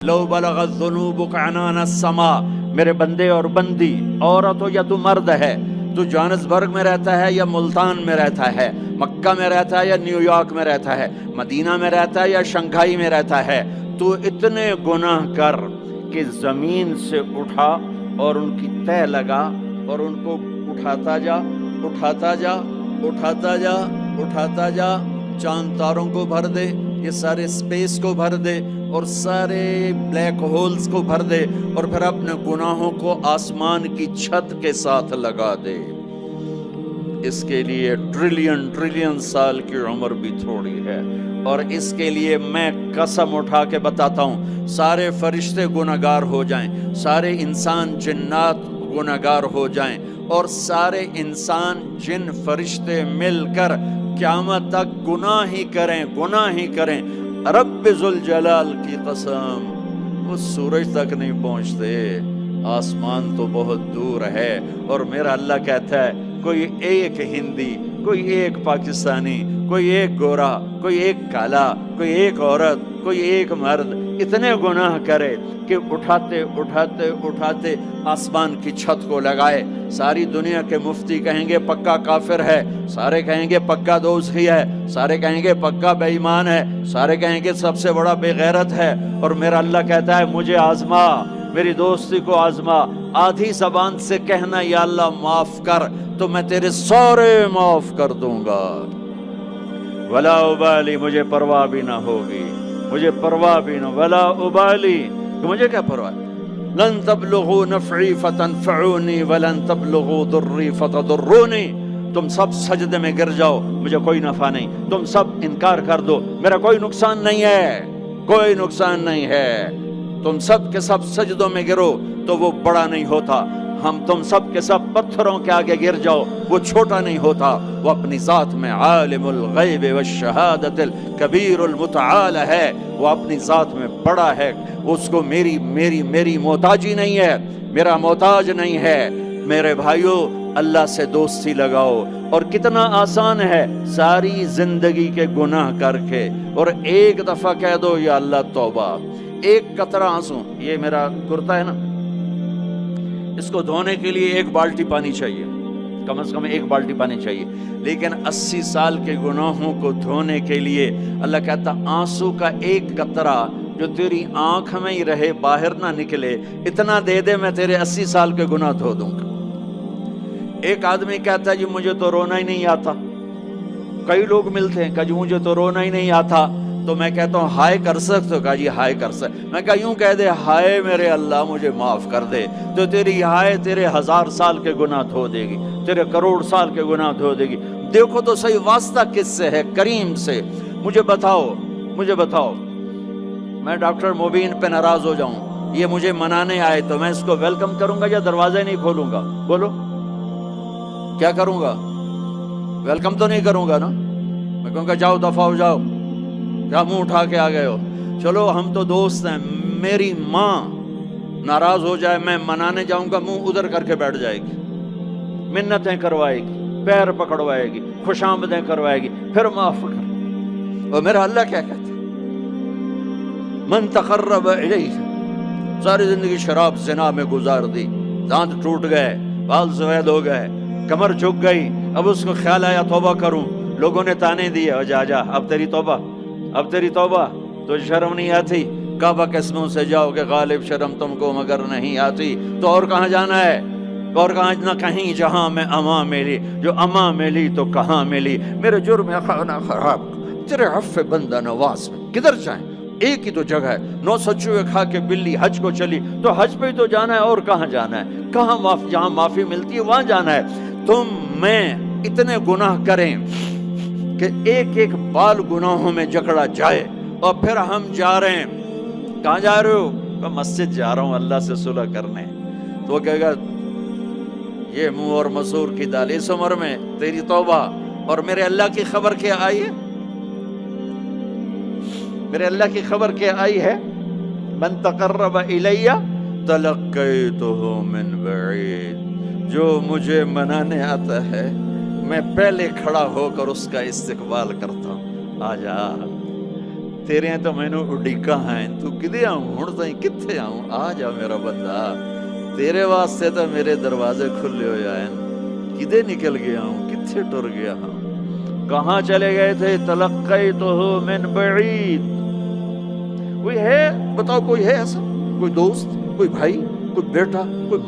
لو بلغت ذنوبک Annan السما، میرے بندے اور بندی، عورت ہو یا تو مرد ہے، تو جوہانسبرگ میں رہتا ہے یا ملتان میں رہتا ہے، مکہ میں رہتا ہے یا نیو یارک میں رہتا ہے، مدینہ میں رہتا ہے یا شنگھائی میں رہتا ہے، تو اتنے گناہ کر کہ زمین سے اٹھا اور ان کی تہ لگا اور ان کو اٹھاتا جا اٹھاتا جا اٹھاتا جا اٹھاتا جا، چاند تاروں کو بھر دے، یہ سارے اسپیس کو بھر دے اور سارے بلیک ہولز کو بھر دے، اور پھر اپنے گناہوں کو آسمان کی چھت کے ساتھ لگا دے، اس کے لیے ٹریلین سال کی عمر بھی تھوڑی ہے۔ اور اس کے لیے میں قسم اٹھا کے بتاتا ہوں، سارے فرشتے گناہگار ہو جائیں، سارے انسان جنات گناہگار ہو جائیں، اور سارے انسان جن فرشتے مل کر قیامت تک گناہ ہی کریں، رب ذوالجلال کی قسم وہ سورج تک نہیں پہنچتے، آسمان تو بہت دور ہے۔ اور میرا اللہ کہتا ہے کوئی ایک ہندی، کوئی ایک پاکستانی، کوئی ایک گورا، کوئی ایک کالا، کوئی ایک عورت، کوئی ایک مرد اتنے گناہ کرے کہ اٹھاتے اٹھاتے اٹھاتے آسمان کی چھت کو لگائے، ساری دنیا کے مفتی کہیں گے پکا کافر ہے، سارے کہیں گے پکا دوزخی ہے، سارے کہیں گے پکا بے ایمان ہے، سارے کہیں گے سب سے بڑا بے غیرت ہے، اور میرا اللہ کہتا ہے مجھے آزما، میری دوستی کو آزما، آدھی زبان سے کہنا یا اللہ معاف کر تو میں تیرے سارے معاف کر دوں گا، ولا ابالی، مجھے پرواہ بھی نہ ہوگی، مجھے پرواہ بھی نہ، ولا ابالی، کہ مجھے کیا پرواہ ہے، لن تبلغوا نفعی فتنفعونی ولن تبلغوا ضری فتضرونی، تم سب سجدے میں گر جاؤ مجھے کوئی نفع نہیں، تم سب انکار کر دو میرا کوئی نقصان نہیں ہے، کوئی نقصان نہیں ہے، تم سب کے سب سجدوں میں گرو تو وہ بڑا نہیں ہوتا، ہم تم سب کے سب پتھروں کے آگے گر جاؤ وہ چھوٹا نہیں ہوتا، وہ اپنی ذات میں عالم الغیب والشہادت الکبیر المتعال ہے، وہ اپنی ذات میں بڑا ہے، اس کو میری محتاجی نہیں ہے، میرا محتاج نہیں ہے۔ میرے بھائیو اللہ سے دوستی لگاؤ، اور کتنا آسان ہے، ساری زندگی کے گناہ کر کے اور ایک دفعہ کہہ دو یا اللہ توبہ، ایک قطرہ آنسو، یہ میرا کرتا ہے نا، اس کو دھونے کے لیے ایک بالٹی پانی چاہیے، کم از کم ایک بالٹی پانی چاہیے، لیکن 80 سال کے گناہوں کو دھونے کے لیے اللہ کہتا آنسو کا ایک قطرہ جو تیری آنکھ میں ہی رہے باہر نہ نکلے، اتنا دے دے میں تیرے 80 سال کے گناہ دھو دوں گا۔ ایک آدمی کہتا ہے جی مجھے تو رونا ہی نہیں آتا، کئی لوگ ملتے ہیں کہ جی مجھے تو رونا ہی نہیں آتا، تو میں کہتا ہوں ہائے کر سکتے ہو؟ کہا جی ہائے کر سکتے، میں کہا یوں کہہ دے ہائے میرے اللہ مجھے معاف کر دے، تو تیری ہائے تیرے 1000 سال کے گناہ دھو دے گی، تیرے کروڑ سال کے گناہ دھو دے گی۔ دیکھو تو صحیح واسطہ کس سے ہے؟ کریم سے۔ مجھے بتاؤ میں ڈاکٹر مبین پہ ناراض ہو جاؤں، یہ مجھے منانے آئے تو میں اس کو ویلکم کروں گا یا دروازے نہیں کھولوں گا؟ بولو کیا کروں گا؟ ویلکم تو نہیں کروں گا نا، میں کہوں گا جاؤ دفعہ ہو جاؤ، کیا منہ اٹھا کے آ گئے ہو؟ چلو ہم تو دوست ہیں، میری ماں ناراض ہو جائے میں منانے جاؤں گا، منہ ادھر کر کے بیٹھ جائے گی، منتیں کروائے گی، پیر پکڑوائے گی، خوش آمدیں کروائے گی، پھر معاف کر۔ اور میرا اللہ کیا کہتا ہے؟ من تقرب الیہ، ساری زندگی شراب زنا میں گزار دی، دانت ٹوٹ گئے، بال سفید ہو گئے، کمر جھک گئی، اب اس کو خیال آیا توبہ کروں، لوگوں نے تانے دیے جا اب تیری توبہ، تو شرم نہیں آتی؟ کعبہ کے اسموں سے جاؤ کہ غالب شرم تم کو مگر نہیں آتی، تو اور کہاں جانا ہے؟ اور کہاں نہ کہیں جہاں میں اما ملی، جو اما ملی تو کہاں ملی، میرے جرم خانہ خراب تیرے عفو بندہ نواز میں کدھر جائیں؟ ایک ہی تو جگہ ہے، 900 چوہے کھا کے بلی حج کو چلی، تو حج پہ ہی تو جانا ہے، اور کہاں جانا ہے؟ کہاں جہاں معافی ملتی ہے وہاں جانا ہے۔ تم میں اتنے گناہ کریں کہ ایک ایک بال گناہوں میں جکڑا جائے، اور پھر ہم جا رہے ہیں، کہاں جا رہے ہو؟ میں مسجد جا رہا ہوں اللہ سے صلح کرنے، تو وہ کہے گا یہ منہ اور مسور کی دال، اس عمر میں تیری توبہ، اور میرے اللہ کی خبر کیا آئی ہے؟ میرے اللہ کی خبر کیا آئی ہے؟ من تقرب الی تلقیتہ من بعید، جو مجھے منانے آتا ہے میں پہلے کھڑا ہو کر اس کا استقبال کرتا ہوں، آجا تیرے تو مینوں اڈیکاں ہیں، تو کدے آؤں ہن تائیں کتھے آؤں، آ جا میرا بندہ، تیرے واسطے تو میرے دروازے کھلے ہوئے ہیں، کدے نکل گیا ہوں، کتھے ٹر گیا ہوں، کہاں چلے گئے تھے؟ تلقیتہ من بعید، کوئی ہے بتاؤ، کوئی ہے ایسا، کوئی دوست، کوئی بھائی، کوئی بیٹا، کوئی